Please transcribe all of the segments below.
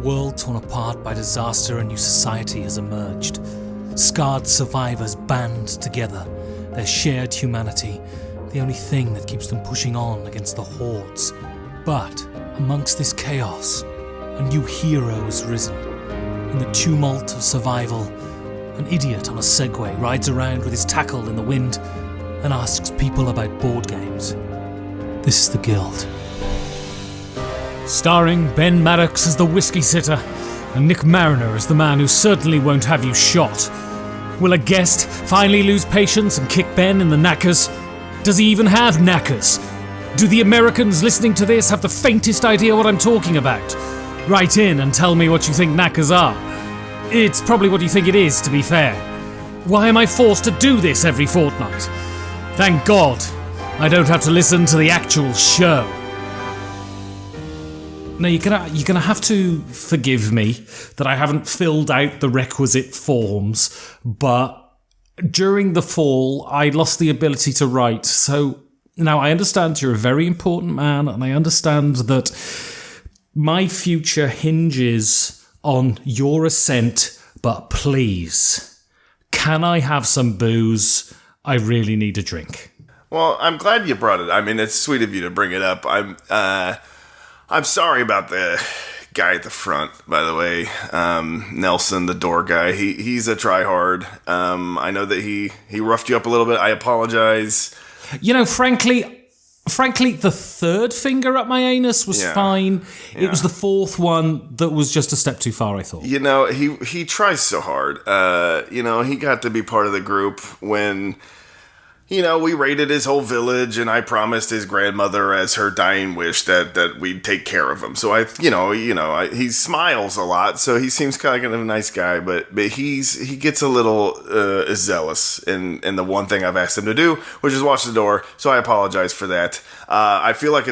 world torn apart by disaster, a new society has emerged. Scarred survivors band together, their shared humanity, the only thing that keeps them pushing on against the hordes. But amongst this chaos, a new hero has risen. In the tumult of survival, an idiot on a Segway rides around with his tackle in the wind and asks people about board games. This is The Guild. Starring Ben Maddox as the whiskey sitter and Nick Mariner as the man who certainly won't have you shot. Will a guest finally lose patience and kick Ben in the knackers? Does he even have knackers? Do the Americans listening to this have the faintest idea what I'm talking about? Write in and tell me what you think knackers are. It's probably what you think it is, to be fair. Why am I forced to do this every fortnight? Thank God, I don't have to listen to the actual show. Now, you're gonna have to forgive me that I haven't filled out the requisite forms, but during the fall, I lost the ability to write. So now I understand you're a very important man, and I understand that my future hinges on your assent, but please, can I have some booze? I really need a drink. Well, I'm glad you brought it. I mean, it's sweet of you to bring it up. I'm sorry about the guy at the front, by the way. Nelson, the door guy. He's a tryhard. I know that he roughed you up a little bit. I apologize. You know, frankly, the third finger up my anus was fine. Yeah. It was the fourth one that was just a step too far, I thought. You know, he tries so hard. He got to be part of the group when, we raided his whole village, and I promised his grandmother as her dying wish that we'd take care of him. So he smiles a lot, so he seems kind of a nice guy, but he gets a little zealous in the one thing I've asked him to do, which is watch the door. So I apologize for that. I feel like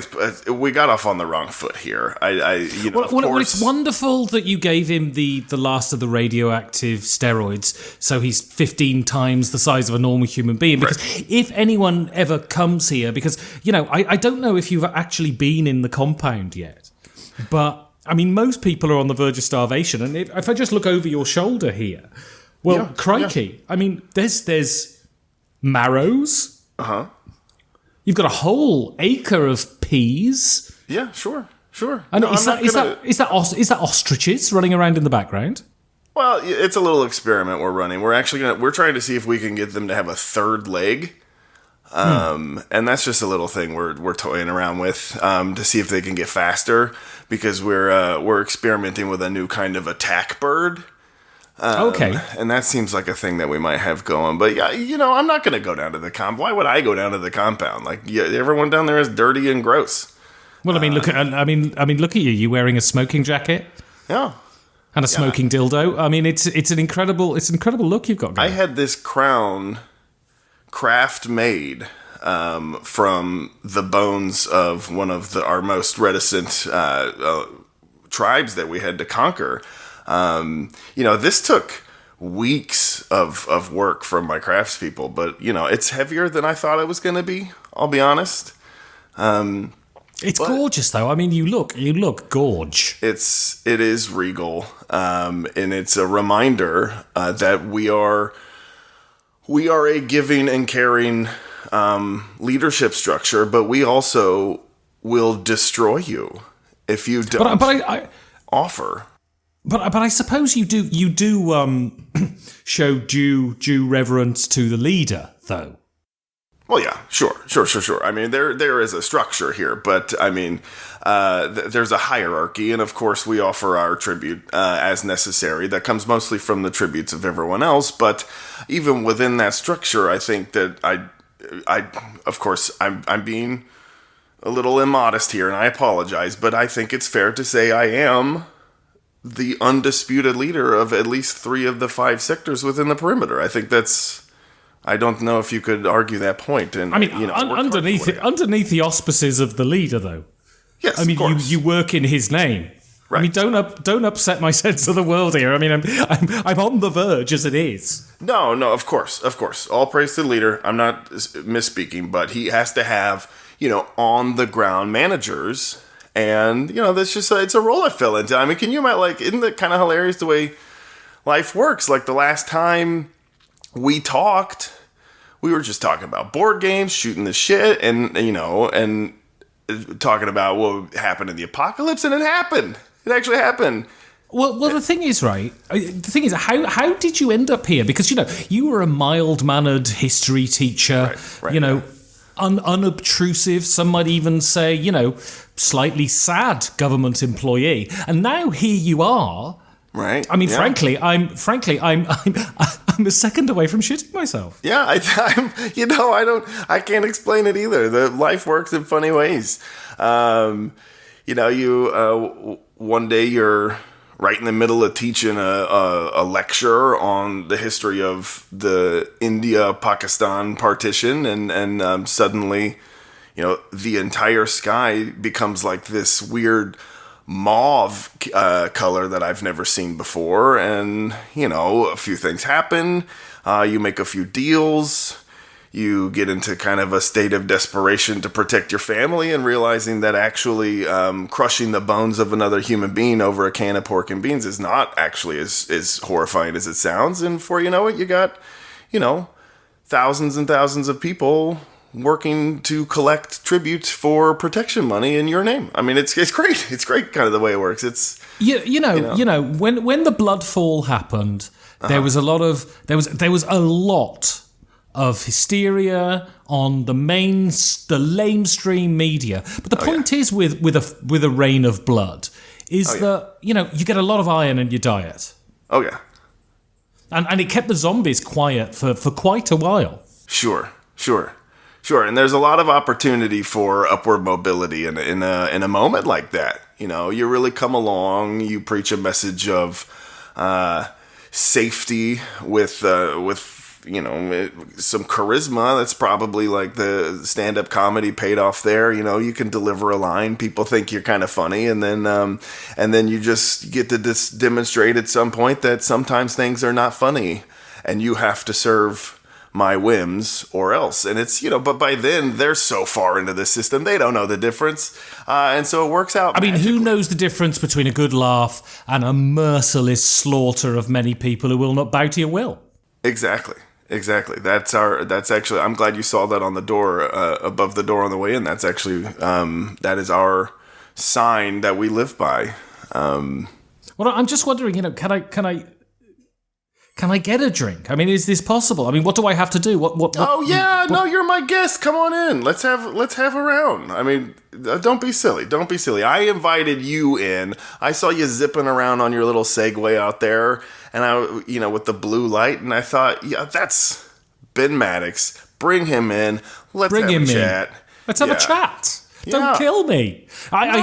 we got off on the wrong foot here. Well, it's wonderful that you gave him the last of the radioactive steroids, so he's 15 times the size of a normal human being. Because if anyone ever comes here, because I don't know if you've actually been in the compound yet, but I mean, most people are on the verge of starvation, and if I just look over your shoulder here, crikey! Yeah. I mean, there's marrows. You've got a whole acre of peas. Yeah, sure. And is that ostriches running around in the background? Well, it's a little experiment we're running. We're trying to see if we can get them to have a third leg. And that's just a little thing we're toying around with to see if they can get faster, because we're experimenting with a new kind of attack bird. Okay. And that seems like a thing that we might have going. But yeah, I'm not going to go down to the compound. Why would I go down to the compound? Like, everyone down there is dirty and gross. Well, look at you. You wearing a smoking jacket? Yeah. And a smoking dildo. I mean, it's an incredible look you've got going. I had this crown craft made from the bones of one of our most reticent tribes that we had to conquer. This took weeks of work from my craftspeople, but it's heavier than I thought it was going to be. I'll be honest. It's gorgeous, though. I mean, you look gorge. It is regal, and it's a reminder that we are a giving and caring leadership structure, but we also will destroy you if you don't offer. But I suppose you do show due reverence to the leader, though. Well, yeah, sure. I mean, there is a structure here, but I mean, there's a hierarchy, and of course, we offer our tribute as necessary. That comes mostly from the tributes of everyone else, but even within that structure, I think that I'm being a little immodest here, and I apologize, but I think it's fair to say I am the undisputed leader of at least 3 of the 5 sectors within the perimeter. I think I don't know if you could argue that point. And I mean, underneath the auspices of the leader, though. Yes, I mean, of course. you work in his name. Right. I mean, don't upset my sense of the world here. I mean, I'm on the verge as it is. No, of course. All praise to the leader. I'm not misspeaking, but he has to have on the ground managers And, that's just, it's a role I fell into. I mean, can you imagine, isn't it kind of hilarious the way life works? Like the last time we talked, we were just talking about board games, shooting the shit, and talking about what happened in the apocalypse, and it happened. It actually happened. Well, the thing is, right? The thing is, how did you end up here? Because you were a mild-mannered history teacher. Right, unobtrusive. Some might even say, slightly sad government employee. And now here you are. Right. I mean, frankly, I'm a second away from shitting myself. Yeah, I can't explain it either. The life works in funny ways. One day you're right in the middle of teaching a lecture on the history of the India-Pakistan partition, and suddenly, the entire sky becomes like this weird mauve color that I've never seen before, and a few things happen. You make a few deals. You get into kind of a state of desperation to protect your family, and realizing that actually crushing the bones of another human being over a can of pork and beans is not actually as horrifying as it sounds. And before you know it, you got, thousands and thousands of people working to collect tribute for protection money in your name. I mean, it's great. It's great, kind of the way it works. It's when the Bloodfall happened, there was a lot of hysteria on the lamestream media. But the point is with a rain of blood is that you get a lot of iron in your diet. Oh yeah. And it kept the zombies quiet for quite a while. Sure. And there's a lot of opportunity for upward mobility in a moment like that. You really come along, you preach a message of safety with some charisma. That's probably like the stand-up comedy paid off there. You can deliver a line, people think you're kind of funny, and then you just get to demonstrate at some point that sometimes things are not funny, and you have to serve my whims or else. And it's, but by then they're so far into the system, they don't know the difference. And so it works out. I mean, who knows the difference between a good laugh and a merciless slaughter of many people who will not bow to your will? Exactly. That's actually, I'm glad you saw that on the door, above the door on the way in. That's actually, that is our sign that we live by. Well, I'm just wondering, can I get a drink? I mean, is this possible? I mean, what do I have to do? What? Oh yeah, no, you're my guest. Come on in. Let's have a round. I mean, don't be silly. I invited you in. I saw you zipping around on your little Segway out there, and with the blue light, and I thought, yeah, that's Ben Maddox. Bring him in. Let's have a chat. Let's have a chat. Don't kill me. I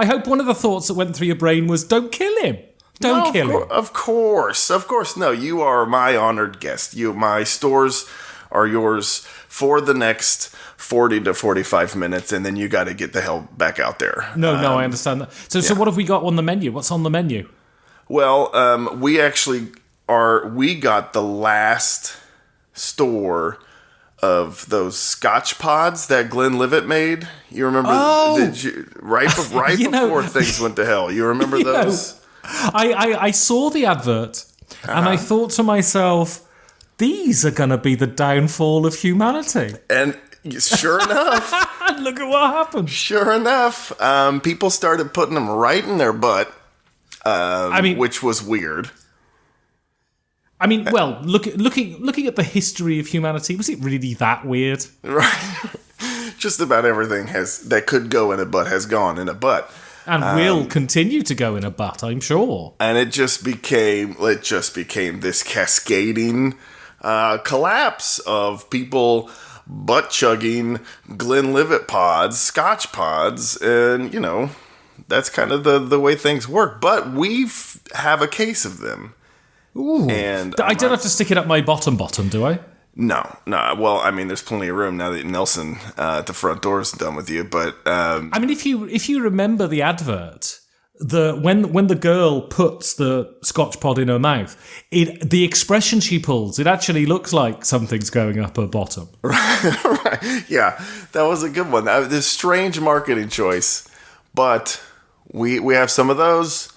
hope one of the thoughts that went through your brain was, don't kill him. Don't kill him. Of course. No, you are my honored guest. My stores are yours for the next 40 to 45 minutes, and then you got to get the hell back out there. No, I understand that. So what have we got on the menu? What's on the menu? Well, we got the last store of those Scotch pods that Glenlivet made. You remember? Right before things went to hell. You remember those? I saw the advert and I thought to myself, these are going to be the downfall of humanity. And sure enough. Look at what happened. Sure enough. People started putting them right in their butt, which was weird. I mean, well, looking at the history of humanity, was it really that weird? Right. Just about everything that could go in a butt has gone in a butt. And will continue to go in a butt, I'm sure. And it just became this cascading collapse of people butt chugging Glenlivet pods, Scotch pods, and that's kind of the way things work. But we have a case of them. Ooh. And I don't have to stick it up my bottom, do I? No. Well, I mean, there's plenty of room now that Nelson at the front door is done with you. But I mean, if you remember the advert, when the girl puts the Scotch pod in her mouth, the expression she pulls, it actually looks like something's going up her bottom. Right. Yeah, that was a good one. This strange marketing choice, but we have some of those.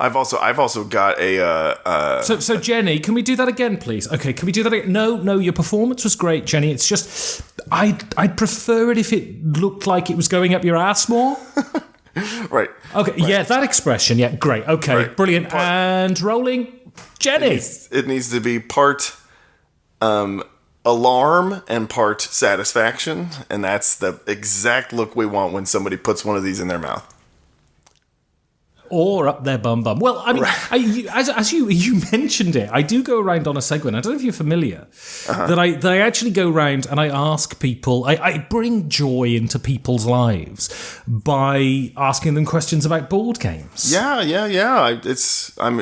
I've also got a. So Jenny, can we do that again, please? Okay, can we do that again? No, your performance was great, Jenny. It's just I'd prefer it if it looked like it was going up your ass more. Right. Okay. Right. Yeah, that expression. Yeah, great. Okay, right. Brilliant. And rolling, Jenny. It needs to be part alarm and part satisfaction, and that's the exact look we want when somebody puts one of these in their mouth. Or up their bum bum. Well, I mean, right. as you mentioned it, I do go around on a segment. I don't know if you're familiar. That I actually go around and I ask people. I bring joy into people's lives by asking them questions about board games. Yeah. I'm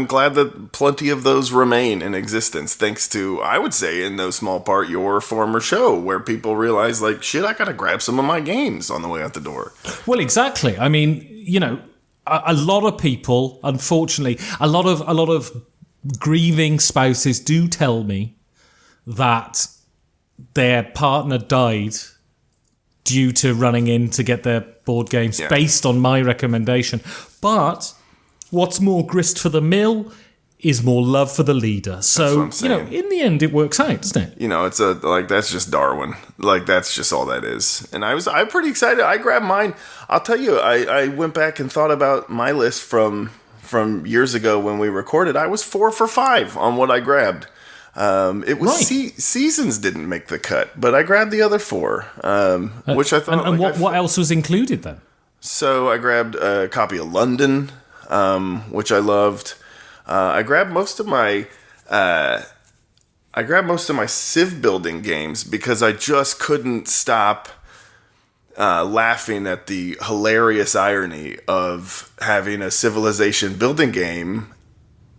glad that plenty of those remain in existence, thanks to, I would say, in no small part, your former show, where people realize, like, shit, I gotta grab some of my games on the way out the door. Well, exactly. I mean, you know, a lot of people, unfortunately, a lot of grieving spouses do tell me that their partner died due to running in to get their board games based on my recommendation. But what's more grist for the mill is more love for the leader. So, you know, in the end, it works out, doesn't it? You know, it's that's just Darwin. Like, that's just all that is. And I'm pretty excited. I grabbed mine. I'll tell you, I went back and thought about my list from years ago when we recorded. I was 4 for 5 on what I grabbed. It was Seasons didn't make the cut, but I grabbed the other 4, which I thought. And what else was included then? So I grabbed a copy of London, which I loved. I grabbed most of my Civ building games because I just couldn't stop laughing at the hilarious irony of having a Civilization building game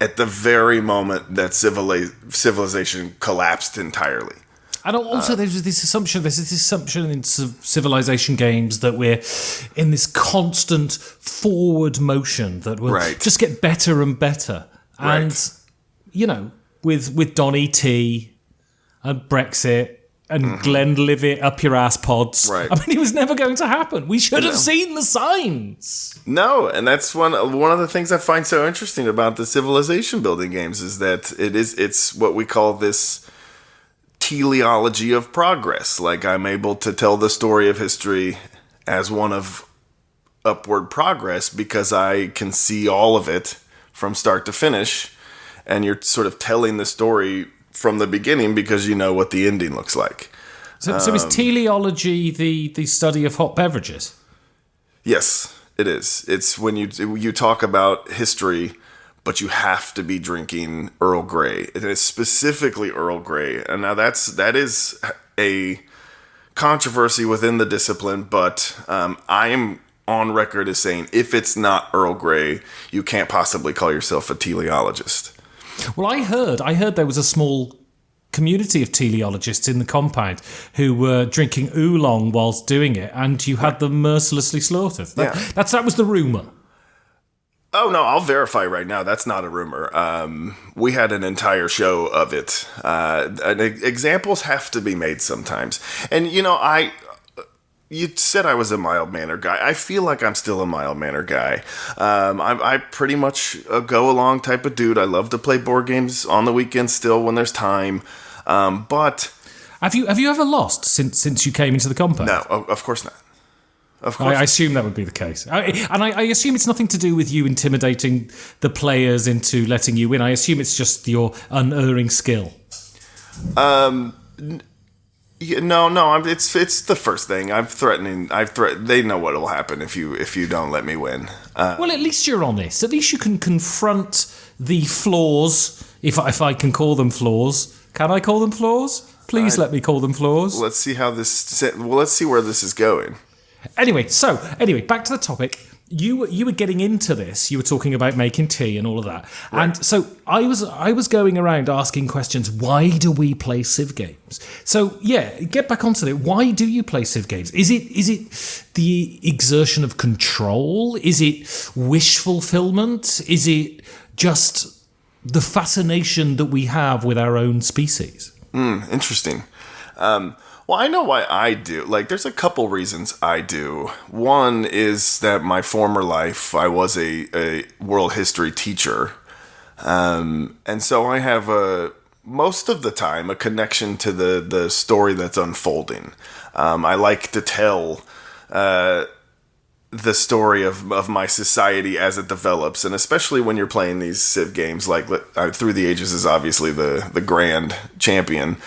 at the very moment that Civilization collapsed entirely. And also, there's this assumption in Civilization games that we're in this constant forward motion that will just get better and better. And, you know, with Donny T and Brexit and Glenlivet up your ass pods, I mean, it was never going to happen. We should have seen the signs. No, and that's one of the things I find so interesting about the Civilization building games is that it's what we call this teleology of progress. Like, I'm able to tell the story of history as one of upward progress because I can see all of it from start to finish, and you're sort of telling the story from the beginning because you know what the ending looks like. So is teleology the study of hot beverages? Yes, it is. It's when you talk about history, but you have to be drinking Earl Grey. It is specifically Earl Grey. And now that is a controversy within the discipline, but I am on record as saying if it's not Earl Grey, you can't possibly call yourself a teleologist. Well, I heard there was a small community of teleologists in the compound who were drinking oolong whilst doing it, and you had them mercilessly slaughtered. That was the rumour. Oh, no, I'll verify right now. That's not a rumor. We had an entire show of it. Examples have to be made sometimes. And, you know, you said I was a mild-mannered guy. I feel like I'm still a mild-mannered guy. I pretty much a go-along type of dude. I love to play board games on the weekends still when there's time. But have you ever lost since you came into the compound? No, of course not. Of course. I assume that would be the case. I assume it's nothing to do with you intimidating the players into letting you win. I assume it's just your unerring skill. No. It's the first thing. They know what will happen if you don't let me win. Well, at least you're honest. At least you can confront the flaws, if I can call them flaws. Can I call them flaws? Please let me call them flaws. Let's see let's see where this is going. Anyway, back to the topic. You were getting into this. You were talking about making tea and all of that. Right. And so I was going around asking questions. Why do we play Civ games? So yeah, get back onto it. Why do you play Civ games? Is it the exertion of control? Is it wish fulfillment? Is it just the fascination that we have with our own species? Interesting. Well, I know why I do. Like, there's a couple reasons I do. One is that my former life, I was a world history teacher. And so I have most of the time a connection to the story that's unfolding. I like to tell the story of my society as it develops, and especially when you're playing these Civ games, like Through the Ages is obviously the grand champion.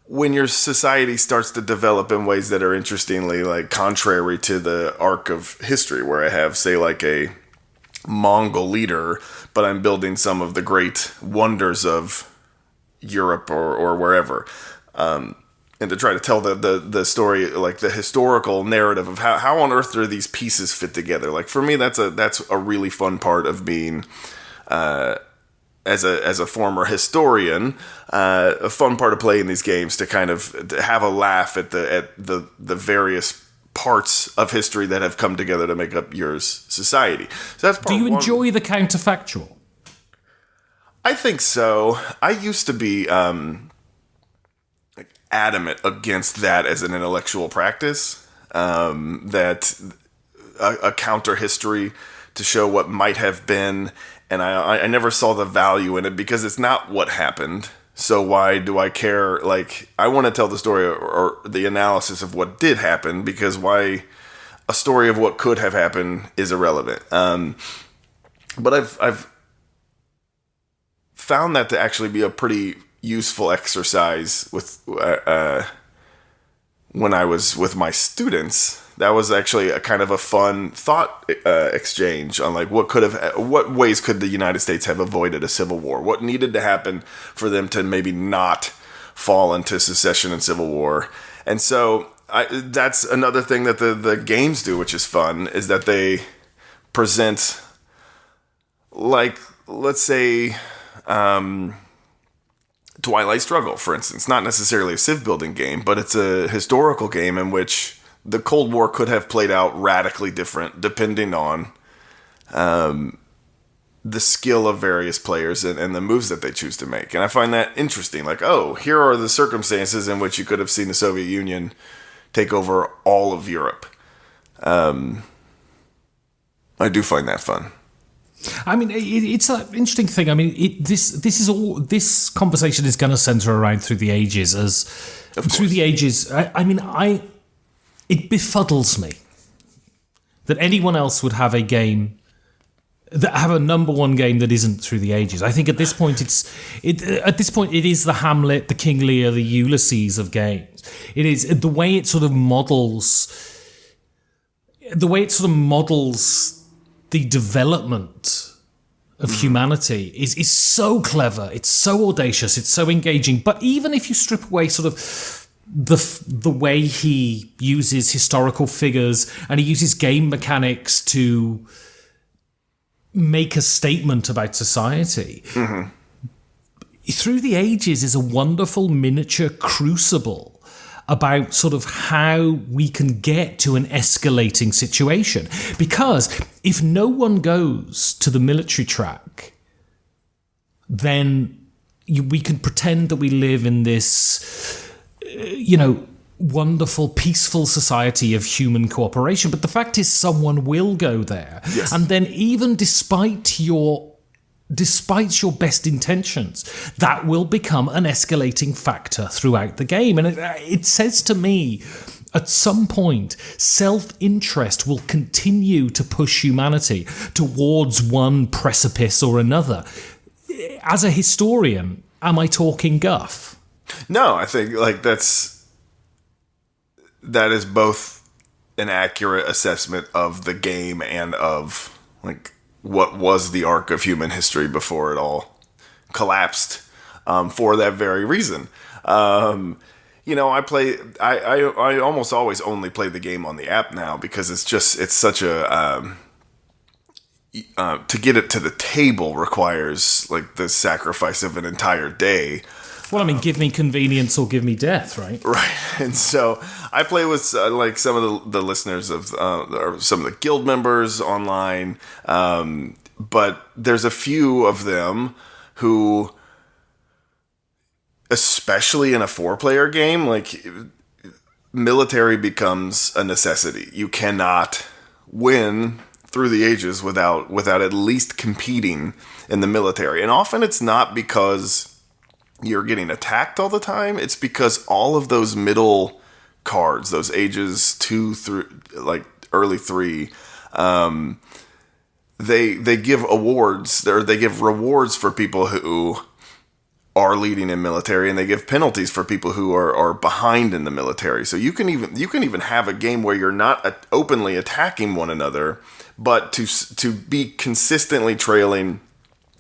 When your society starts to develop in ways that are interestingly like contrary to the arc of history, where I have, say, like a Mongol leader, but I'm building some of the great wonders of Europe or wherever. And to try to tell the story, like the historical narrative of how on earth do these pieces fit together. Like, for me, that's a really fun part of being, as a former historian, a fun part of playing these games, to kind of to have a laugh at the various parts of history that have come together to make up your society. So that's part. Do you enjoy the counterfactual? I think so. I used to be adamant against that as an intellectual practice, that a counter history to show what might have been, and I never saw the value in it because it's not what happened. So why do I care? Like, I want to tell the story or the analysis of what did happen, because why a story of what could have happened is irrelevant. But I've found that to actually be a pretty useful exercise with when I was with my students. That was actually a kind of a fun thought exchange on like what ways could the United States have avoided a civil war? What needed to happen for them to maybe not fall into secession and civil war? And so that's another thing that the games do, which is fun, is that they present, like, let's say, Twilight Struggle, for instance. Not necessarily a civ building game, but it's a historical game in which the Cold War could have played out radically different depending on the skill of various players and the moves that they choose to make. And I find that interesting. Like, oh, here are the circumstances in which you could have seen the Soviet Union take over all of Europe. I do find that fun. I mean, it's an interesting thing. I mean, this conversation is going to center around Through the Ages Through the Ages. It befuddles me that anyone else would have a game that have a number one game that isn't Through the Ages. I think at this point it is the Hamlet, the King Lear, the Ulysses of games. It is the way it sort of models the development of humanity is so clever. It's so audacious. It's so engaging. But even if you strip away sort of the way he uses historical figures and he uses game mechanics to make a statement about society, Through the Ages is a wonderful miniature crucible about sort of how we can get to an escalating situation. Because if no one goes to the military track, then we can pretend that we live in this, wonderful, peaceful society of human cooperation. But the fact is, someone will go there. Yes. And then even despite your best intentions, that will become an escalating factor throughout the game. And it says to me, at some point, self-interest will continue to push humanity towards one precipice or another. As a historian, am I talking guff? No, I think that is both an accurate assessment of the game and of like what was the arc of human history before it all collapsed, for that very reason. I almost always only play the game on the app now because it's such a, to get it to the table requires like the sacrifice of an entire day. Well, I mean, give me convenience or give me death, right? Right. And so I play with some of the listeners of or some of the guild members online, but there's a few of them who especially in a 4-player game, like military becomes a necessity. You cannot win through the ages without at least competing in the military. And often it's not because you're getting attacked all the time. It's because all of those middle cards, those ages 2 through like early 3, they give awards, or they give rewards for people who are leading in military, and they give penalties for people who are behind in the military. So you can even have a game where you're not openly attacking one another, but to be consistently trailing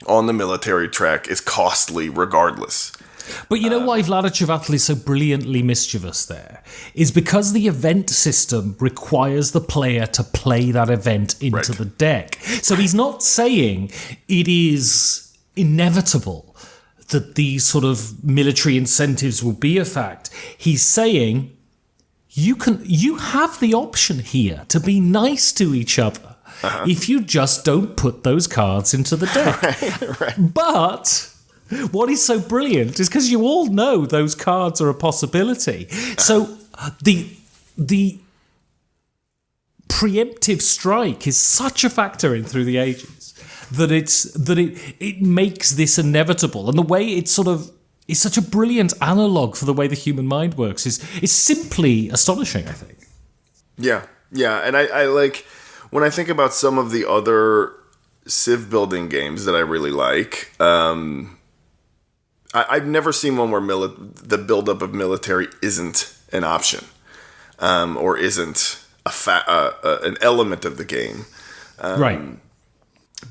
on the military track is costly regardless. But you know why Vlaada Chvátil is so brilliantly mischievous there? Is because the event system requires the player to play that event into the deck. So he's not saying it is inevitable that these sort of military incentives will be a fact. He's saying you have the option here to be nice to each other if you just don't put those cards into the deck. Right. But what is so brilliant is because you all know those cards are a possibility. So the preemptive strike is such a factor in Through the Ages that it makes this inevitable. And the way it sort of is such a brilliant analog for the way the human mind works is simply astonishing, I think. Yeah. And I like, when I think about some of the other Civ building games that I really like, I've never seen one where the buildup of military isn't an option, or isn't an element of the game. Right.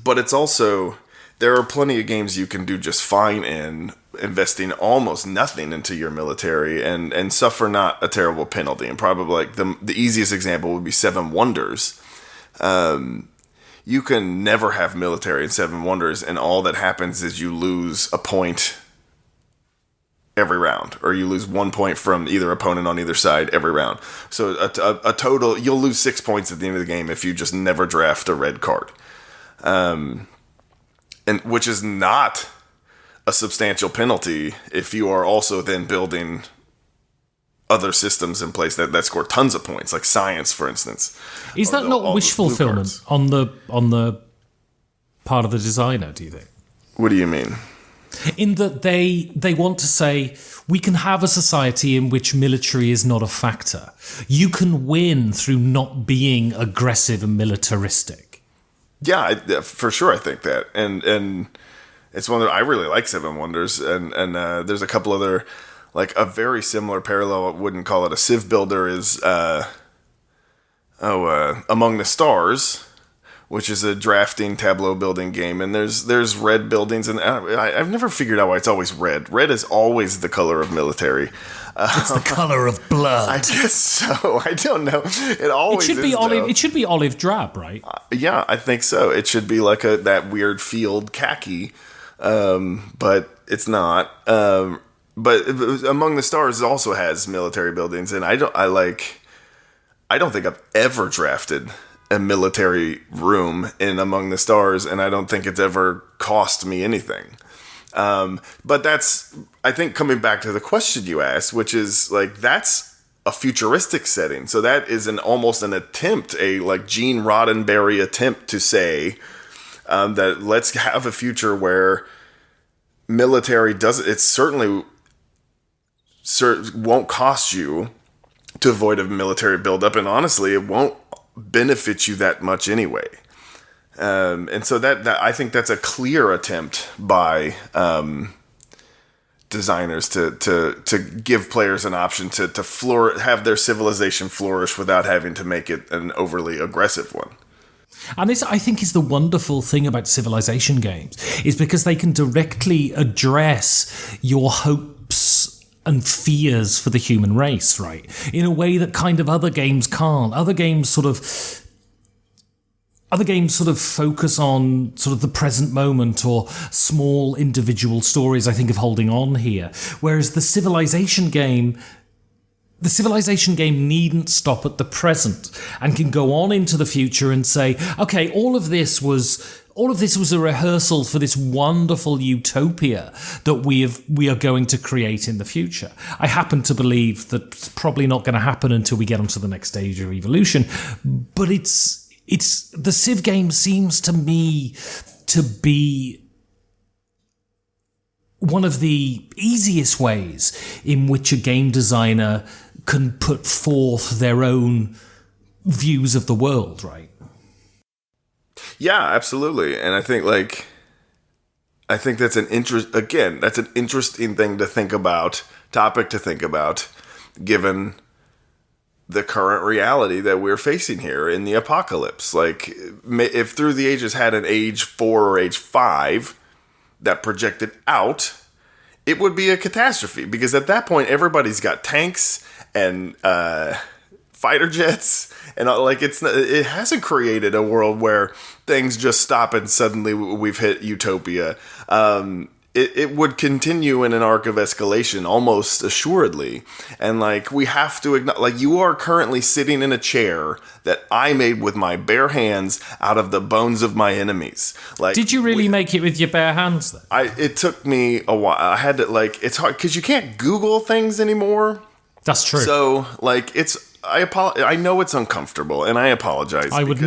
But it's also, there are plenty of games you can do just fine in investing almost nothing into your military and suffer not a terrible penalty. And probably like the easiest example would be Seven Wonders. You can never have military in Seven Wonders, and all that happens is you lose a point every round, or you lose 1 point from either opponent on either side every round. So a total, you'll lose 6 points at the end of the game if you just never draft a red card. And which is not a substantial penalty if you are also then building other systems in place that score tons of points, like science, for instance. Is that not wish fulfillment on the part of the designer, do you think? What do you mean? In that they want to say, we can have a society in which military is not a factor. You can win through not being aggressive and militaristic. Yeah, for sure I think that. And it's one that I really like, Seven Wonders, and there's a couple other, like a very similar parallel, I wouldn't call it a Civ builder, is Among the Stars, which is a drafting tableau building game, and there's red buildings, and I've never figured out why it's always red. Red is always the color of military. It's the color of blood. I guess so. I don't know. It always should be olive. It should be olive drab, right? Yeah, I think so. It should be like that weird field khaki, but it's not. But Among the Stars also has military buildings, and I don't think I've ever drafted a military room in Among the Stars, and I don't think it's ever cost me anything. But that's, I think, coming back to the question you asked, which is like, that's a futuristic setting. So that is almost an attempt, a like Gene Roddenberry attempt to say that let's have a future where military it certainly won't cost you to avoid a military buildup, and honestly, it won't benefit you that much anyway. And so that I think that's a clear attempt by designers to give players an option to have their civilization flourish without having to make it an overly aggressive one. And this, I think, is the wonderful thing about civilization games, is because they can directly address your hopes and fears for the human race, right? In a way that kind of other games can't. Other games sort of focus on sort of the present moment or small individual stories, I think, of holding on here. Whereas the civilization game needn't stop at the present and can go on into the future and say, okay, all of this was all of this was a rehearsal for this wonderful utopia that we are going to create in the future. I happen to believe that it's probably not going to happen until we get onto the next stage of evolution, but it's the Civ game seems to me to be one of the easiest ways in which a game designer can put forth their own views of the world, right? Yeah, absolutely. And I think that's an interesting thing to think about, topic to think about, given the current reality that we're facing here in the apocalypse. Like, if Through the Ages had an age 4 or age 5 that projected out, it would be a catastrophe, because at that point everybody's got tanks and fighter jets, and it hasn't created a world where things just stop and suddenly we've hit utopia. It would continue in an arc of escalation almost assuredly, and we have to acknowledge, you are currently sitting in a chair that I made with my bare hands out of the bones of my enemies. Did you really make it with your bare hands then? It took me a while. I had to it's hard because you can't Google things anymore. That's true. So I know it's uncomfortable, and I apologize. I would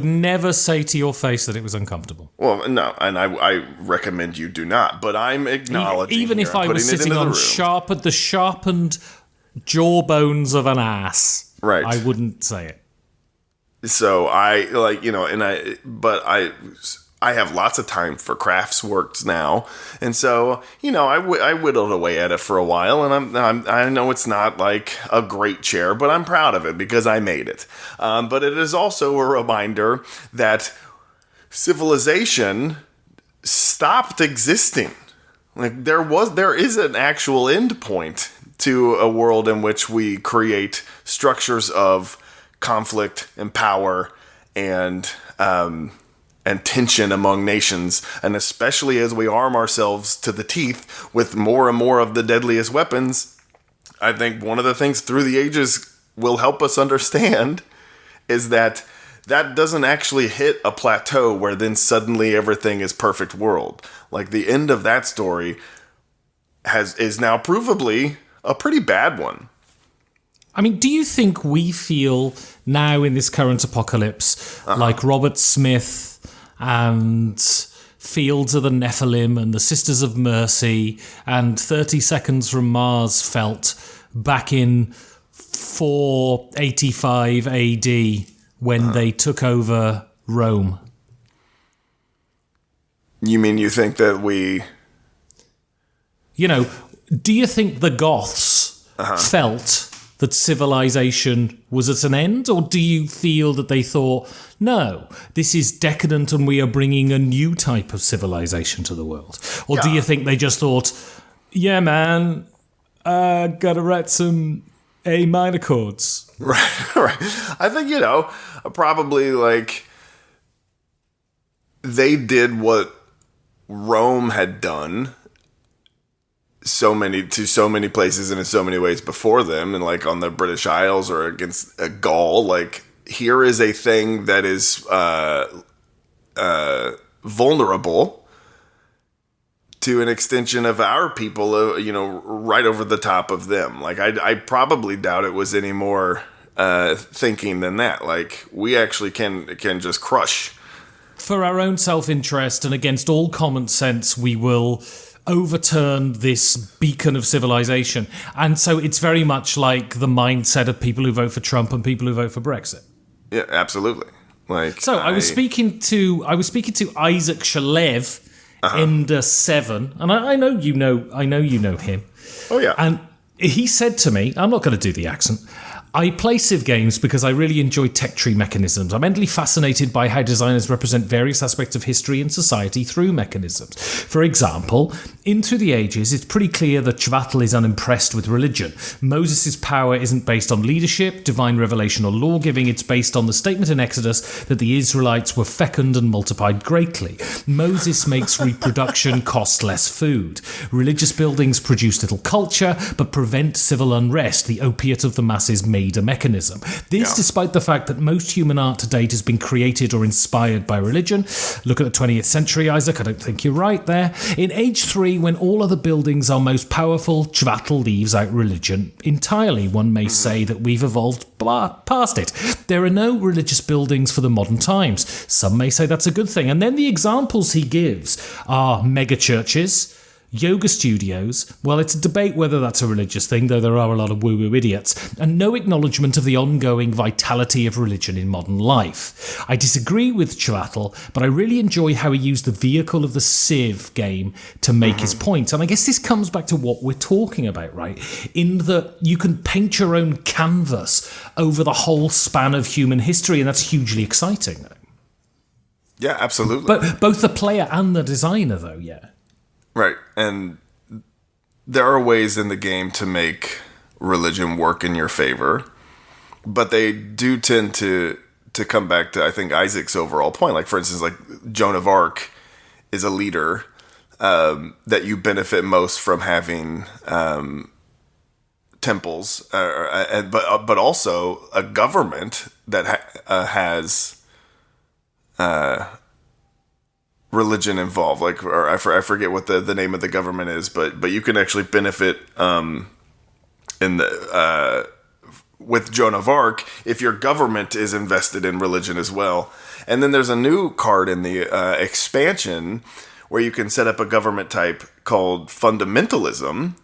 never say to your face that it was uncomfortable. Well, no, and I recommend you do not. But I'm acknowledging, even if I was sitting on the sharpened jawbones of an ass, right? I wouldn't say it. So I have lots of time for crafts works now, and so I whittled away at it for a while, and I know it's not like a great chair, but I'm proud of it because I made it. But it is also a reminder that civilization stopped existing. There is an actual end point to a world in which we create structures of conflict and power and tension among nations, and especially as we arm ourselves to the teeth with more and more of the deadliest weapons. I think one of the things Through the Ages will help us understand is that doesn't actually hit a plateau where then suddenly everything is perfect world. The end of that story is now provably a pretty bad one. I mean, do you think we feel now in this current apocalypse like Robert Smith and Fields of the Nephilim and the Sisters of Mercy and 30 Seconds from Mars felt back in 485 AD when they took over Rome? You mean you think that we... do you think the Goths felt that civilization was at an end? Or do you feel that they thought, no, this is decadent and we are bringing a new type of civilization to the world? Or do you think they just thought, yeah, man, gotta write some A minor chords? Right. I think, probably they did what Rome had done so many places and in so many ways before them, and on the British Isles or against Gaul. Here is a thing that is vulnerable to an extension of our people, right over the top of them. I probably doubt it was any more thinking than that. We actually can just crush. For our own self-interest and against all common sense, we will overturn this beacon of civilization. And so it's very much like the mindset of people who vote for Trump and people who vote for Brexit. Yeah, absolutely. I was speaking to Isaac Shalev, Ender 7, and I know you know him. Oh yeah. And he said to me, I'm not going to do the accent, I play Civ games because I really enjoy tech tree mechanisms. I'm endlessly fascinated by how designers represent various aspects of history and society through mechanisms. For example, In Through the Ages, it's pretty clear that Chvatal is unimpressed with religion. Moses' power isn't based on leadership, divine revelation, or law-giving. It's based on the statement in Exodus that the Israelites were fecund and multiplied greatly. Moses makes reproduction cost less food. Religious buildings produce little culture, but prevent civil unrest. The opiate of the masses made a mechanism. This, despite the fact that most human art to date has been created or inspired by religion. Look at the 20th century, Isaac. I don't think you're right there. In Age 3, when all other buildings are most powerful, Chvatal leaves out religion entirely. One may say that we've evolved past it. There are no religious buildings for the modern times. Some may say that's a good thing. And then the examples he gives are mega churches, yoga studios. Well, it's a debate whether that's a religious thing, though there are a lot of woo-woo idiots, and no acknowledgement of the ongoing vitality of religion in modern life. I disagree with Chvatal, but I really enjoy how he used the vehicle of the Civ game to make his point. And I guess this comes back to what we're talking about, right? In that you can paint your own canvas over the whole span of human history, and that's hugely exciting. Yeah, absolutely. But both the player and the designer, though, yeah. Right, and there are ways in the game to make religion work in your favor, but they do tend to come back to, I think, Isaac's overall point. Like, for instance, like Joan of Arc is a leader that you benefit most from having temples, but also a government that has religion involved, like, or I forget what the name of the government is, but you can actually benefit in the with Joan of Arc if your government is invested in religion as well. And then there's a new card in the expansion where you can set up a government type called fundamentalism,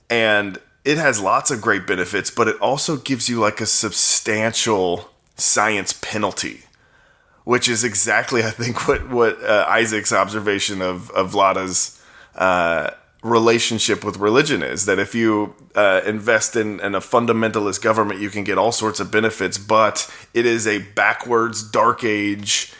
and it has lots of great benefits, but it also gives you like a substantial science penalty, which is exactly, I think, what Isaac's observation of Vlada's relationship with religion is. That if you invest in a fundamentalist government, you can get all sorts of benefits, but it is a backwards, dark age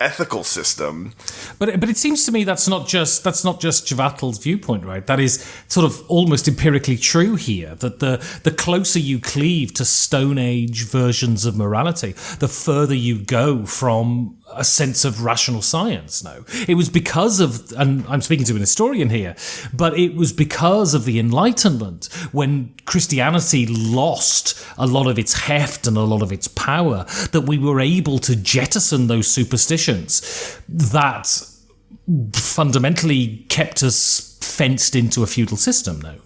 ethical system. But it seems to me that's not just Chvatal's viewpoint, right? That is sort of almost empirically true here, that the closer you cleave to Stone Age versions of morality, the further you go from a sense of rational science. No, it was because of, and I'm speaking to an historian here, but it was because of the Enlightenment, when Christianity lost a lot of its heft and a lot of its power, that we were able to jettison those superstitions that fundamentally kept us fenced into a feudal system. No,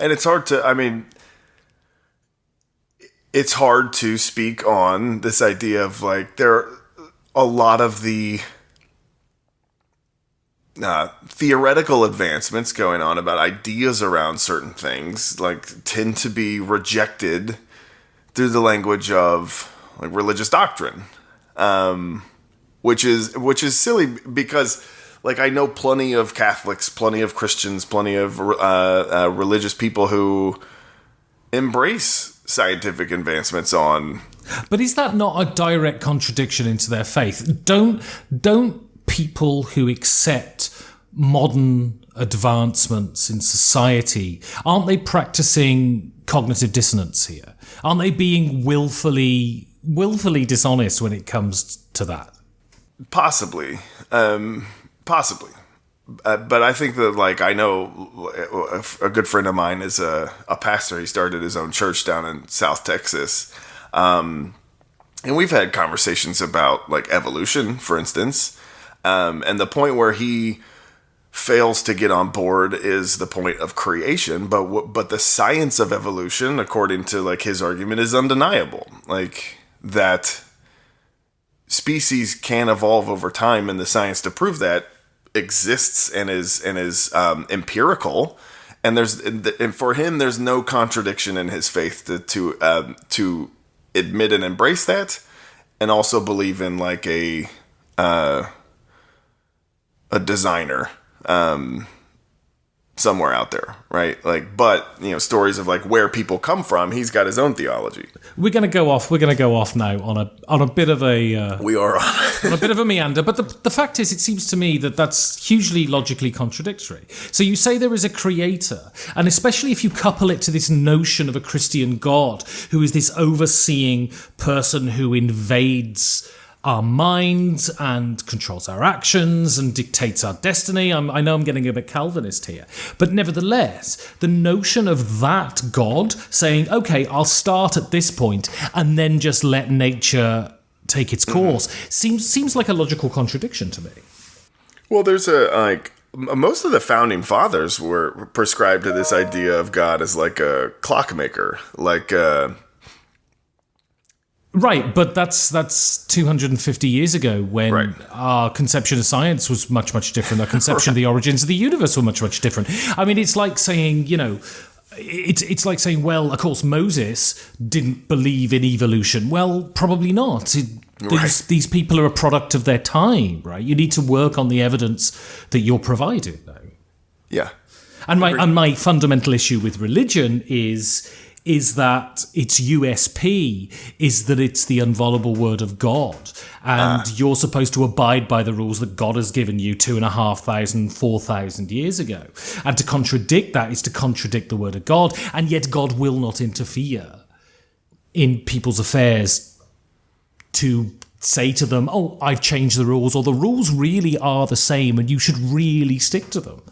and it's hard to, I mean, it's hard to speak on this idea of like a lot of the theoretical advancements going on about ideas around certain things like tend to be rejected through the language of like religious doctrine, which is silly because like I know plenty of Catholics, plenty of Christians, plenty of religious people who embrace scientific advancements on. But is that not a direct contradiction into their faith? Don't people who accept modern advancements in society, aren't they practicing cognitive dissonance here? Aren't they being willfully dishonest when it comes to that? Possibly. But I think that, like, I know a good friend of mine is a pastor. He started his own church down in South Texas. And we've had conversations about, like, evolution, for instance. And the point where he fails to get on board is the point of creation. But the science of evolution, according to, like, his argument, is undeniable. Like, that species can evolve over time, and the science to prove that exists and is empirical, and for him there's no contradiction in his faith to admit and embrace that, and also believe in like a somewhere out there, right? Like, but stories of like where people come from. He's got his own theology. We're gonna go off now on a bit of a We are on a bit of a meander. But the fact is, it seems to me that that's hugely logically contradictory. So you say there is a creator, and especially if you couple it to this notion of a Christian God who is this overseeing person who invades our minds and controls our actions and dictates our destiny. I know I'm getting a bit Calvinist here, but nevertheless, the notion of that God saying, okay, I'll start at this point and then just let nature take its course seems like a logical contradiction to me. Well, there's most of the founding fathers were prescribed to this idea of God as like a clockmaker, like Right, but that's 250 years ago when our conception of science was much, much different. Our conception of the origins of the universe were much, much different. I mean, it's like saying, it's like saying, well, of course, Moses didn't believe in evolution. Well, probably not. These people are a product of their time, right? You need to work on the evidence that you're providing, though. Yeah. And my fundamental issue with religion is that its USP is that it's the inviolable word of God, and you're supposed to abide by the rules that God has given you 2,500, 4,000 years ago. And to contradict that is to contradict the word of God, and yet God will not interfere in people's affairs to say to them, oh, I've changed the rules, or the rules really are the same and you should really stick to them.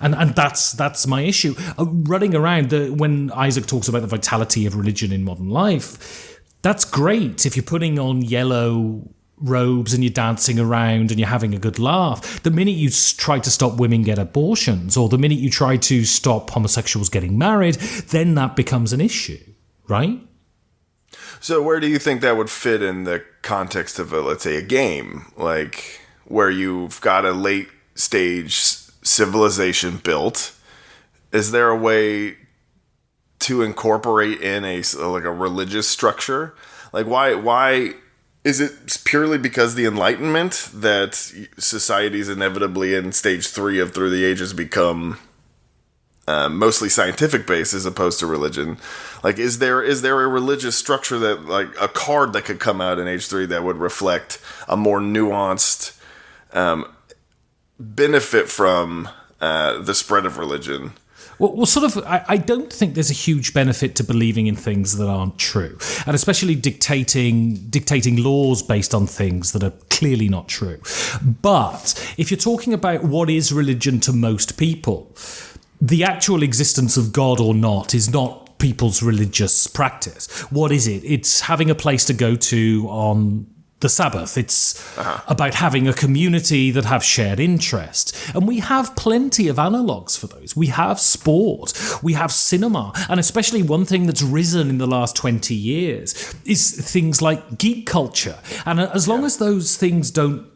And that's my issue. Running around, when Isaac talks about the vitality of religion in modern life, that's great if you're putting on yellow robes and you're dancing around and you're having a good laugh. The minute you try to stop women get abortions, or the minute you try to stop homosexuals getting married, then that becomes an issue, right? So where do you think that would fit in the context of, let's say, a game? Like, where you've got a late stage civilization built, is there a way to incorporate in a religious structure? Like, why is it purely because the Enlightenment that societies inevitably in stage 3 of through the ages become mostly scientific based as opposed to religion? Like, is there a religious structure that, like, a card that could come out in age 3 that would reflect a more nuanced benefit from the spread of religion? Well, sort of, I don't think there's a huge benefit to believing in things that aren't true, and especially dictating laws based on things that are clearly not true. But if you're talking about what is religion to most people, the actual existence of God or not is not people's religious practice. What is it? It's having a place to go to on the Sabbath. It's about having a community that have shared interest. And we have plenty of analogues for those. We have sport, we have cinema, and especially one thing that's risen in the last 20 years is things like geek culture. And as long as those things don't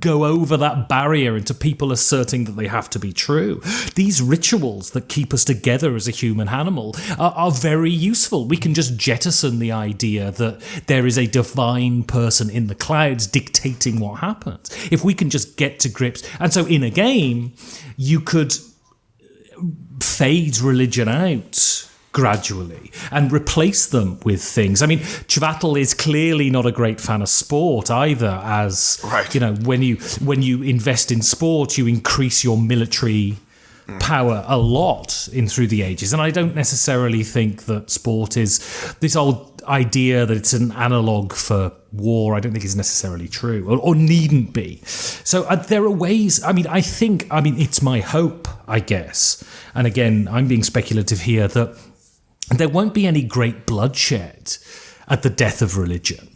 go over that barrier into people asserting that they have to be true, these rituals that keep us together as a human animal are very useful. We can just jettison the idea that there is a divine person in the clouds dictating what happens. If we can just get to grips. And so in a game, you could fade religion out gradually and replace them with things. I mean, Chvatal is clearly not a great fan of sport either, as when you invest in sport, you increase your military power a lot in through the ages. And I don't necessarily think that sport is this old idea that it's an analog for war. I don't think is necessarily true or needn't be. So there are ways. I mean, it's my hope, I guess. And again, I'm being speculative here, that there won't be any great bloodshed at the death of religion.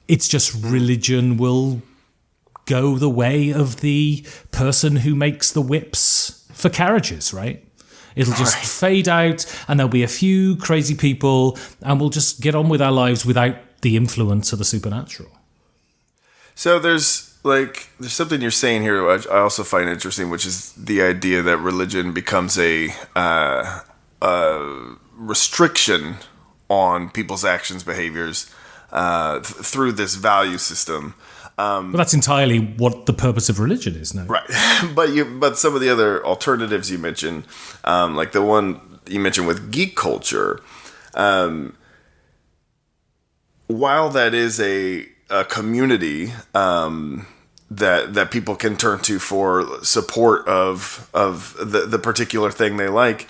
It's just religion will go the way of the person who makes the whips for carriages, right? It'll just fade out, and there'll be a few crazy people, and we'll just get on with our lives without the influence of the supernatural. So there's something you're saying here which I also find interesting, which is the idea that religion becomes a restriction on people's actions, behaviors through this value system. Well, that's entirely what the purpose of religion is, no? Right. But some of the other alternatives you mentioned, like the one you mentioned with geek culture, while that is a community that people can turn to for support of the particular thing they like,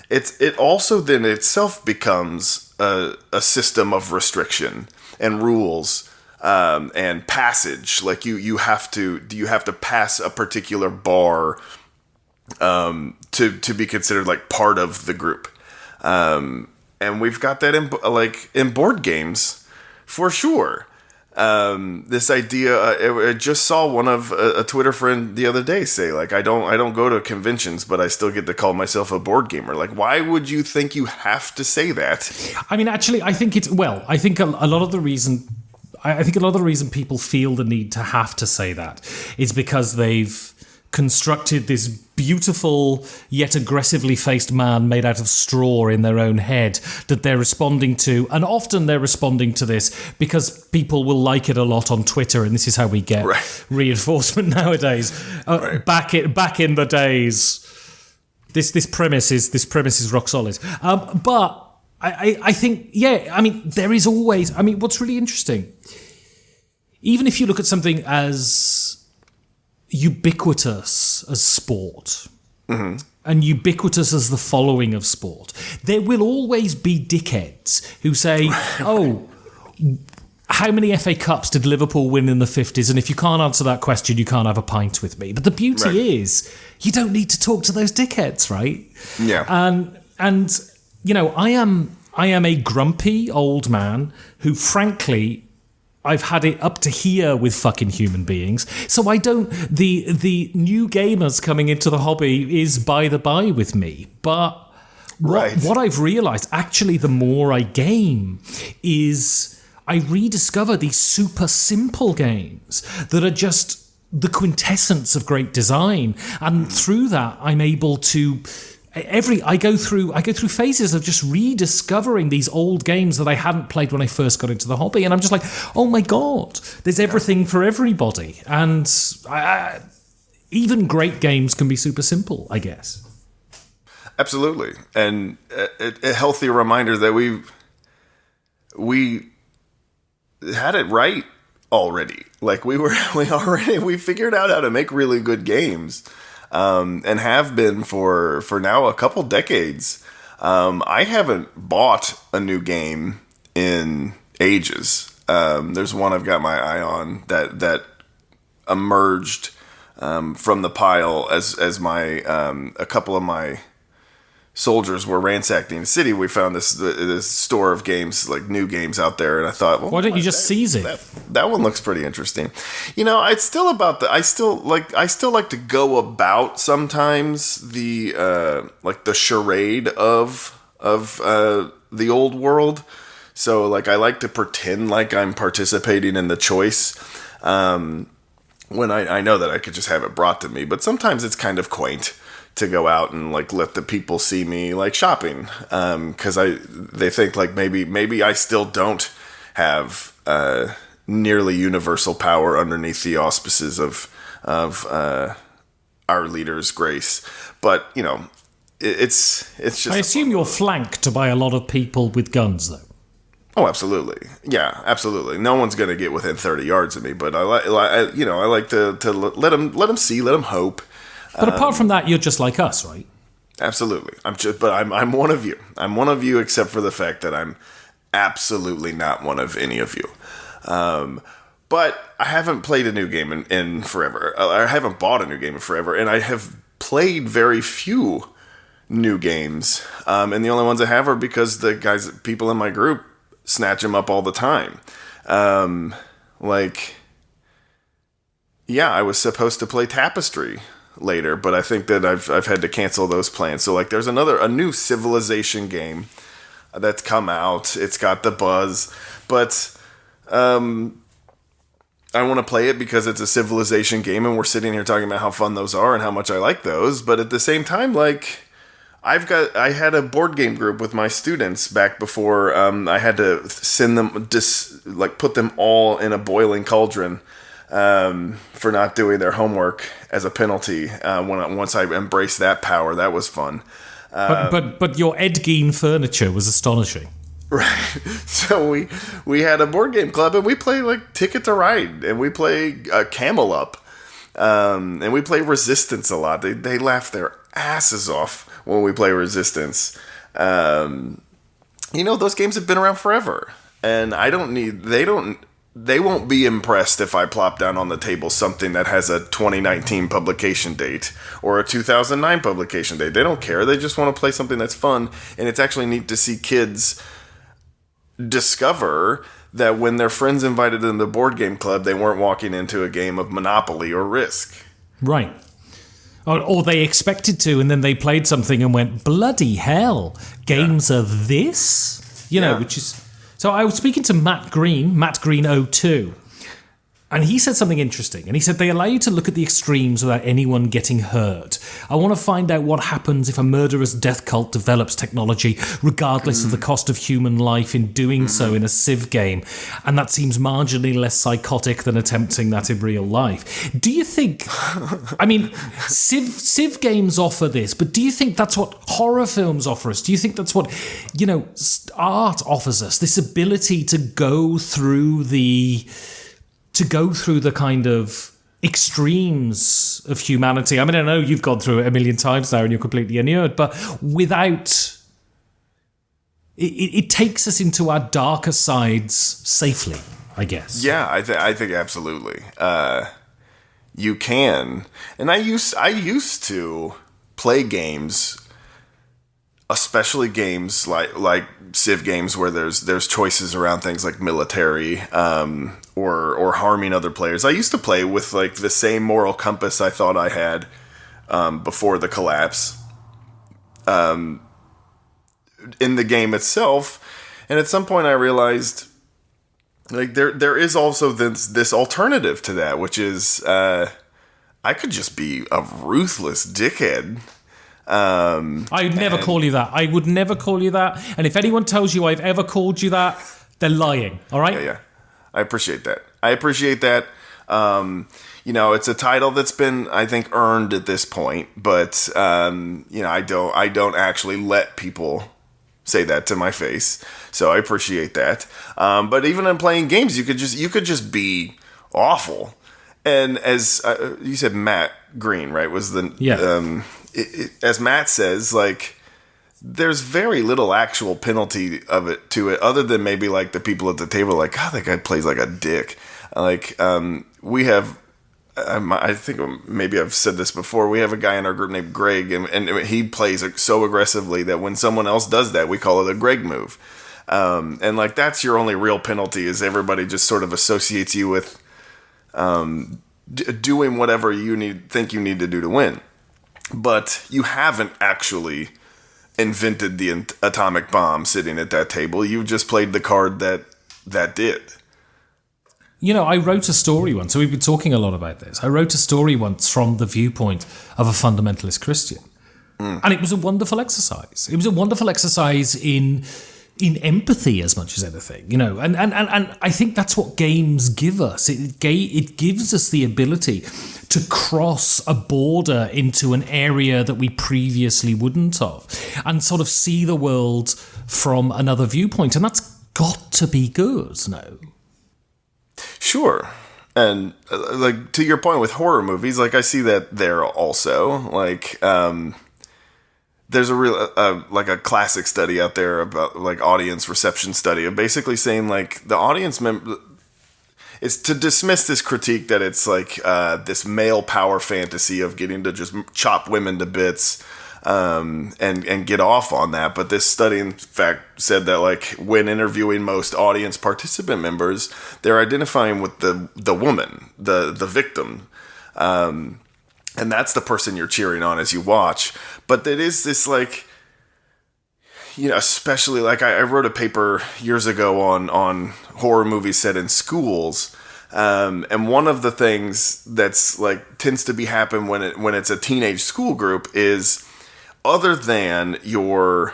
it also then itself becomes a system of restriction and rules and passage. Like you have to pass a particular bar to be considered like part of the group, and we've got that in board games. For sure. This idea, I just saw one of a Twitter friend the other day say, like, I don't go to conventions, but I still get to call myself a board gamer. Like, why would you think you have to say that? I mean, actually, I think I think a lot of the reason people feel the need to have to say that is because they've constructed this beautiful yet aggressively faced man made out of straw in their own head that they're responding to, and often they're responding to this because people will like it a lot on Twitter, and this is how we get reinforcement nowadays. Back in the days, this premise is rock solid. But I think, I mean, there is always, I mean, what's really interesting, even if you look at something as ubiquitous as sport, and ubiquitous as the following of sport, there will always be dickheads who say, oh, how many FA Cups did Liverpool win in the 50s? And if you can't answer that question, you can't have a pint with me. But the beauty is, you don't need to talk to those dickheads, right? Yeah. And you know, I am a grumpy old man who, frankly, I've had it up to here with fucking human beings. So I don't... The new gamers coming into the hobby is by the by with me. But what I've realised, actually, the more I game, is I rediscover these super simple games that are just the quintessence of great design. And through that, I'm able to... I go through phases of just rediscovering these old games that I hadn't played when I first got into the hobby, and I'm just like, oh my god, there's everything for everybody, and even great games can be super simple, I guess. Absolutely, and a healthy reminder that we had it right already. Like we figured out how to make really good games. And have been for now a couple decades. I haven't bought a new game in ages. There's one I've got my eye on that emerged from the pile as my a couple of my soldiers were ransacking the city. We found this store of games, like new games out there, and I thought, well, why don't you just seize it? That one looks pretty interesting. You know, it's still about I still like to go about sometimes the like the charade of the old world. So like I like to pretend like I'm participating in the choice. When I know that I could just have it brought to me, but sometimes it's kind of quaint to go out and like let the people see me like shopping, because they think like maybe I still don't have nearly universal power underneath the auspices of our leader's grace. But you know, it's just. I assume you're flanked by a lot of people with guns, though. Oh, absolutely. Yeah, absolutely. No one's going to get within 30 yards of me, but I like to let them see, let them hope. But apart from that, you're just like us, right? Absolutely. I'm one of you. I'm one of you, except for the fact that I'm absolutely not one of any of you. But I haven't played a new game in forever. I haven't bought a new game in forever, and I have played very few new games. And the only ones I have are because people in my group snatch them up all the time. I was supposed to play Tapestry later, but I think that I've had to cancel those plans. So like there's a new Civilization game that's come out. It's got the buzz, but I want to play it because it's a Civilization game, and we're sitting here talking about how fun those are and how much I like those. But at the same time, like I had a board game group with my students back before I had to send them put them all in a boiling cauldron for not doing their homework as a penalty. Once I embraced that power, that was fun. But your Ed Gein furniture was astonishing. Right. So we had a board game club, and we play like Ticket to Ride, and we play Camel Up, and we play Resistance a lot. They laugh their asses off when we play Resistance. Those games have been around forever, and they won't be impressed if I plop down on the table something that has a 2019 publication date or a 2009 publication date. They don't care. They just want to play something that's fun, and it's actually neat to see kids discover that when their friends invited them to the board game club, they weren't walking into a game of Monopoly or Risk. Right. Or they expected to, and then they played something and went, bloody hell, games are this? Which is... So I was speaking to Matt Green 02, and he said something interesting. And he said they allow you to look at the extremes without anyone getting hurt. I want to find out what happens if a murderous death cult develops technology, regardless of the cost of human life in doing so in a Civ game. And that seems marginally less psychotic than attempting that in real life. Do you think... I mean, Civ games offer this, but do you think that's what horror films offer us? Do you think that's what, art offers us? This ability to go through the kind of extremes of humanity. I mean, I know you've gone through it a million times now and you're completely inured, but without... It takes us into our darker sides safely, I guess. Yeah, I think absolutely. You can. And I used to play games, especially games like Civ games where there's choices around things like military, or harming other players. I used to play with like the same moral compass I thought I had before the collapse in the game itself. And at some point I realized like there is also this alternative to that, which is I could just be a ruthless dickhead. I would never call you that. I would never call you that. And if anyone tells you I've ever called you that, they're lying. All right? Yeah. I appreciate that. It's a title that's been, I think, earned at this point, but I don't actually let people say that to my face. So I appreciate that. But even in playing games, you could just be awful. And as you said, Matt Green, right, was the as Matt says, like, there's very little actual penalty to it, other than maybe like the people at the table, like, God, that guy plays like a dick. Like, we have, I think maybe I've said this before. We have a guy in our group named Greg, and he plays so aggressively that when someone else does that, we call it a Greg move. And like that's your only real penalty, is everybody just sort of associates you with doing whatever think you need to do to win. But you haven't actually invented the atomic bomb sitting at that table. You just played the card that did. I wrote a story once, so we've been talking a lot about this. I wrote a story once from the viewpoint of a fundamentalist Christian. And it was a wonderful exercise. It was a wonderful exercise in empathy as much as anything, and I think that's what games give us. It gives us the ability to cross a border into an area that we previously wouldn't have, and sort of see the world from another viewpoint, and that's got to be good, no? Sure. And like to your point with horror movies, like I see that there also, like there's a real like a classic study out there about like audience reception study of basically saying like the audience is to dismiss this critique that it's like this male power fantasy of getting to just chop women to bits and get off on that. But this study, in fact, said that like when interviewing most audience participant members, they're identifying with the woman, the victim. And that's the person you're cheering on as you watch. But it is this like, especially like I wrote a paper years ago on horror movies set in schools. And one of the things that's like tends to be happen when it's a teenage school group is, other than your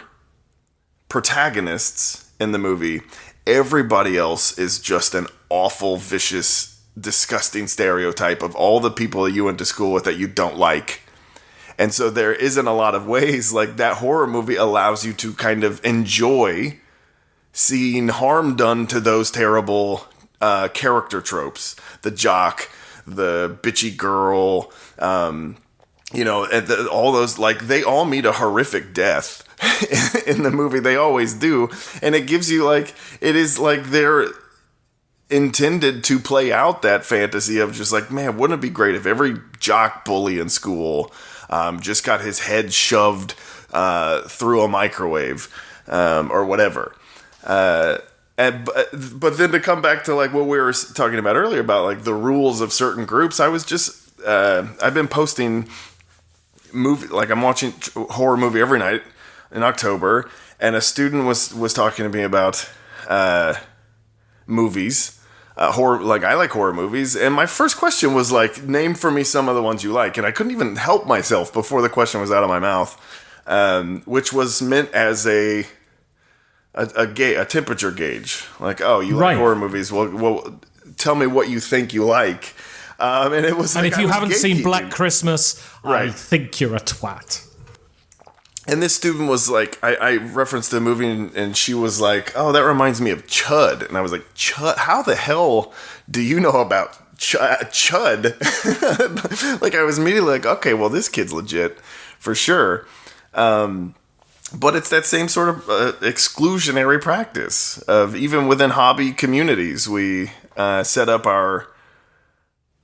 protagonists in the movie, everybody else is just an awful, vicious disgusting stereotype of all the people that you went to school with that you don't like. And so there isn't a lot of ways, like, that horror movie allows you to kind of enjoy seeing harm done to those terrible character tropes. The jock, the bitchy girl, all those, like, they all meet a horrific death in the movie. They always do. And it gives you, like, it is like they're intended to play out that fantasy of just like, man, wouldn't it be great if every jock bully in school just got his head shoved through a microwave or whatever. But then to come back to like what we were talking about earlier about like the rules of certain groups, I was just I've been posting I'm watching horror movie every night in October, and a student was talking to me about movies. Horror, like I like horror movies, and my first question was like, name for me some of the ones you like, and I couldn't even help myself before the question was out of my mouth, which was meant as a temperature gauge, like, oh, you like horror movies, well tell me what you think you like, and it was, and like, if you haven't seen Black Christmas, right, I think you're a twat. And this student was like, I referenced the movie, and she was like, oh, that reminds me of Chud. And I was like, Chud? How the hell do you know about Chud? Like, I was immediately like, okay, well, this kid's legit, for sure. But it's that same sort of exclusionary practice of, even within hobby communities, we set up our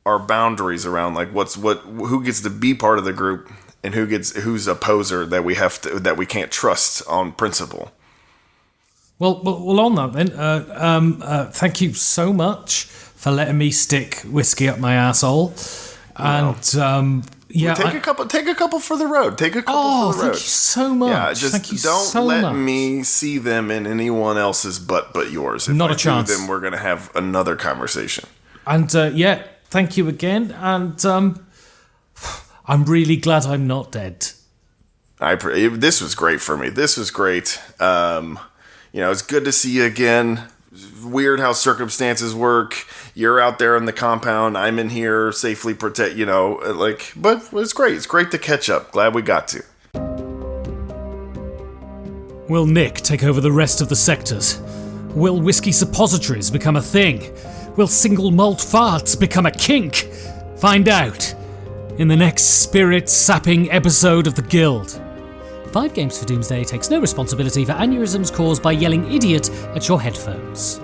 boundaries around, like, who gets to be part of the group, and who's a poser that we can't trust on principle. Well, on that then, thank you so much for letting me stick whiskey up my asshole. And take a couple for the road. Take a couple for the road. Thank you so much. Yeah, just don't let me see them in anyone else's butt but yours. If Not I a chance. Then we're gonna have another conversation. And thank you again. And I'm really glad I'm not dead. This was great for me. This was great. It's good to see you again. Weird how circumstances work. You're out there in the compound. I'm in here safely but it's great. It's great to catch up. Glad we got to. Will Nick take over the rest of the sectors? Will whiskey suppositories become a thing? Will single malt farts become a kink? Find out in the next spirit-sapping episode of The Guild. 5 Games for Doomsday takes no responsibility for aneurysms caused by yelling idiot at your headphones.